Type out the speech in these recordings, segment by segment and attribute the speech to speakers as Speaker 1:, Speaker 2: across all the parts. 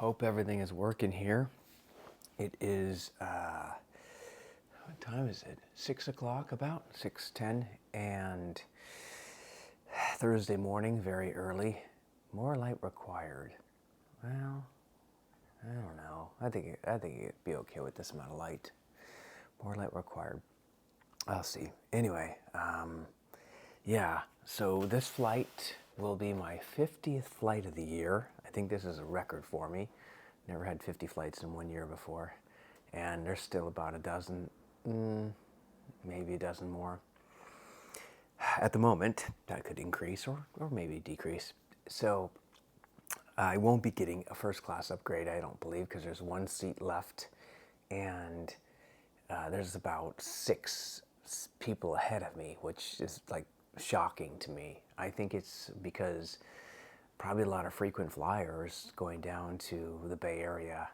Speaker 1: Hope everything is working here. It is, what time is it? 6 o'clock about, 6:10, and Thursday morning, very early. More light required. Well, I don't know. I think it'd be okay with this amount of light. More light required. I'll see. Anyway, yeah, so this flight will be my 50th flight of the year. I think this is a record for me. Never had 50 flights in 1 year before. And there's still about a dozen, maybe a dozen more. At the moment, that could increase or maybe decrease. So I won't be getting a first class upgrade, I don't believe, because there's one seat left. And there's about six people ahead of me, which is like shocking to me. I think it's because probably a lot of frequent flyers going down to the Bay Area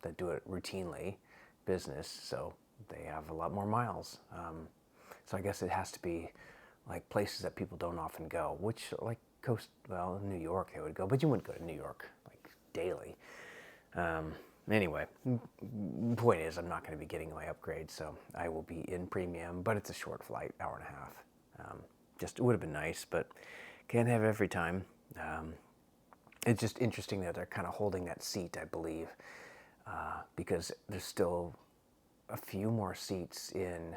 Speaker 1: that do it routinely, business, so they have a lot more miles. So I guess it has to be like places that people don't often go, which like New York they would go, but you wouldn't go to New York like daily. Anyway, point is, I'm not going to be getting my upgrade, so I will be in premium, but it's a short flight, hour and a half. Just it would have been nice, but can't have it every time. It's just interesting that they're kind of holding that seat, I believe, because there's still a few more seats in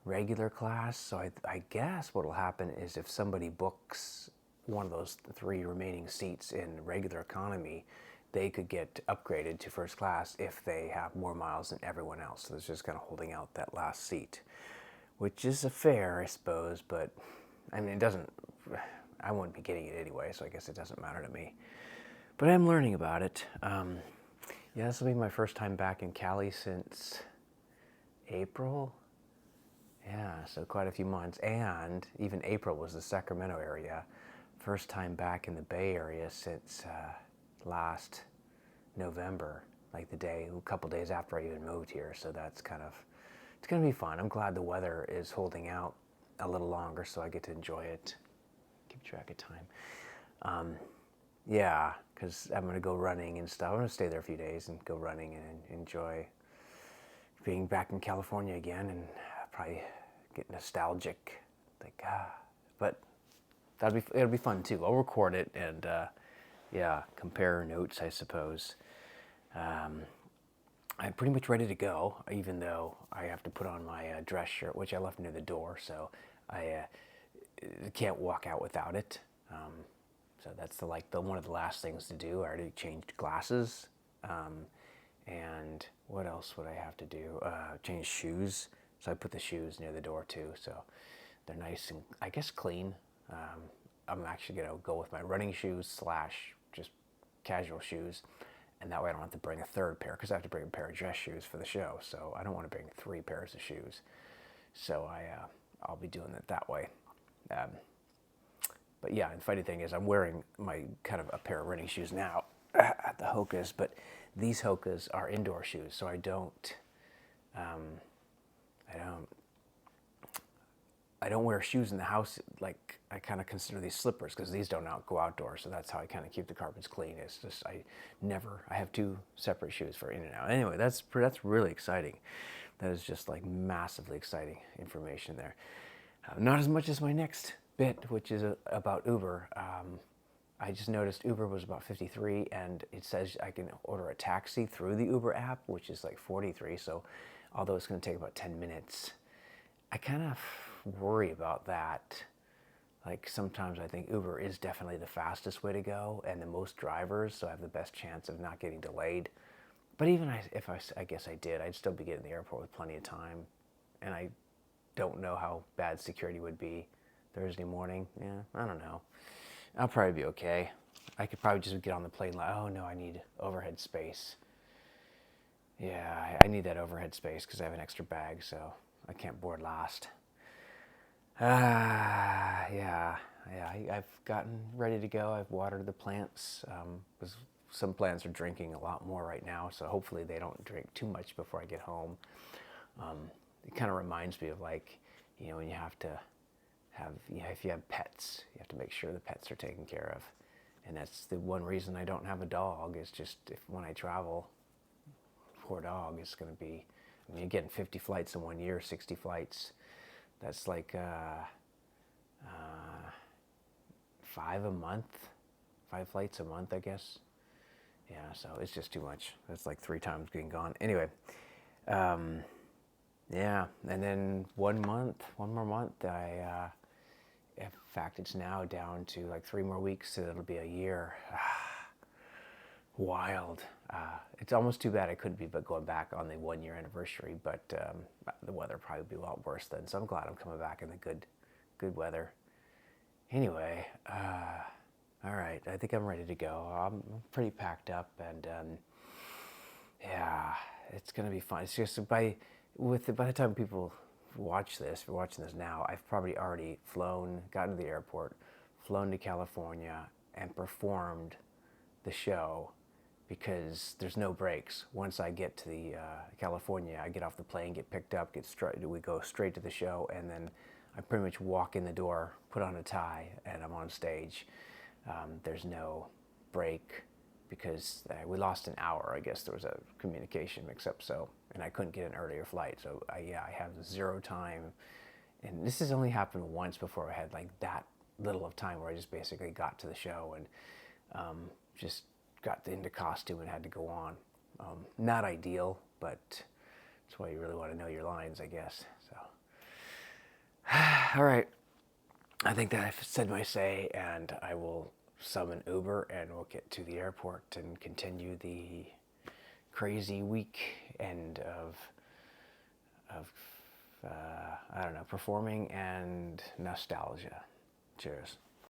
Speaker 1: regular class. So I guess what will happen is if somebody books one of those three remaining seats in regular economy, they could get upgraded to first class if they have more miles than everyone else. So it's just kind of holding out that last seat, which is a fair, I suppose, but I mean, I wouldn't be getting it anyway, so I guess it doesn't matter to me. But I'm learning about it. Yeah, this will be my first time back in Cali since April. Yeah, so quite a few months. And even April was the Sacramento area. First time back in the Bay Area since last November, like a couple days after I even moved here. So it's going to be fun. I'm glad the weather is holding out a little longer so I get to enjoy it. Keep track of time. Yeah, because I'm going to go running and stuff. I'm going to stay there a few days and go running and enjoy being back in California again, and probably get nostalgic. But it'll be fun too. I'll record it and yeah, compare notes, I suppose. I'm pretty much ready to go, even though I have to put on my dress shirt, which I left near the door, so I can't walk out without it. So that's one of the last things to do. I already changed glasses, and what else would I have to do? Change shoes. So I put the shoes near the door too, so they're nice and I guess clean. I'm actually gonna go with my running shoes / just casual shoes, and that way I don't have to bring a third pair because I have to bring a pair of dress shoes for the show. So I don't want to bring 3 pairs of shoes. So I'll be doing it that way. But yeah, the funny thing is I'm wearing my kind of a pair of running shoes now at the Hokas, but these Hokas are indoor shoes, so I don't wear shoes in the house. Like I kind of consider these slippers because these don't go outdoors, so that's how I kind of keep the carpets clean. It's just I have 2 separate shoes for in and out. Anyway, that's really exciting. That is just like massively exciting information there. Not as much as my next bit, which is about Uber. I just noticed Uber was about 53, and it says I can order a taxi through the Uber app, which is like 43. So although it's going to take about 10 minutes, I kind of worry about that. Like sometimes I think Uber is definitely the fastest way to go and the most drivers, so I have the best chance of not getting delayed. But even if I guess I did, I'd still be getting to the airport with plenty of time. And I don't know how bad security would be Thursday morning. Yeah, I don't know. I'll probably be okay. I could probably just get on the plane like, oh no, I need overhead space. Yeah, I need that overhead space because I have an extra bag, so I can't board last. Yeah. I've gotten ready to go. I've watered the plants. Because some plants are drinking a lot more right now, so hopefully they don't drink too much before I get home. It kind of reminds me of like, when you have to if you have pets, you have to make sure the pets are taken care of. And that's the one reason I don't have a dog, is just if when I travel, poor dog is going to be, I mean, again, 50 flights in 1 year, 60 flights. That's like 5 a month, 5 flights a month, I guess. Yeah, so it's just too much. That's like 3 times being gone. Anyway, yeah, and then 1 more month, in fact, it's now down to like 3 more weeks, so it'll be a year. Wild. It's almost too bad I couldn't be but going back on the 1 year anniversary, but the weather probably be a lot worse then, so I'm glad I'm coming back in the good weather. Anyway, all right, I think I'm ready to go. I'm pretty packed up, and yeah, it's gonna be fun. It's just by the time people watch this, if you're watching this now, I've probably already gotten to the airport, flown to California, and performed the show, because there's no breaks. Once I get to the California, I get off the plane, get picked up, we go straight to the show, and then I pretty much walk in the door, put on a tie, and I'm on stage. There's no break, because we lost an hour. I guess there was a communication mix-up, and I couldn't get an earlier flight. So I have 0 time, and this has only happened once before. I had like that little of time where I just basically got to the show and just got into costume and had to go on. Not ideal, but that's why you really want to know your lines, I guess. So, all right. I think that I've said my say, and I will summon Uber, and we'll get to the airport and continue the crazy weekend of I don't know, performing and nostalgia. Cheers.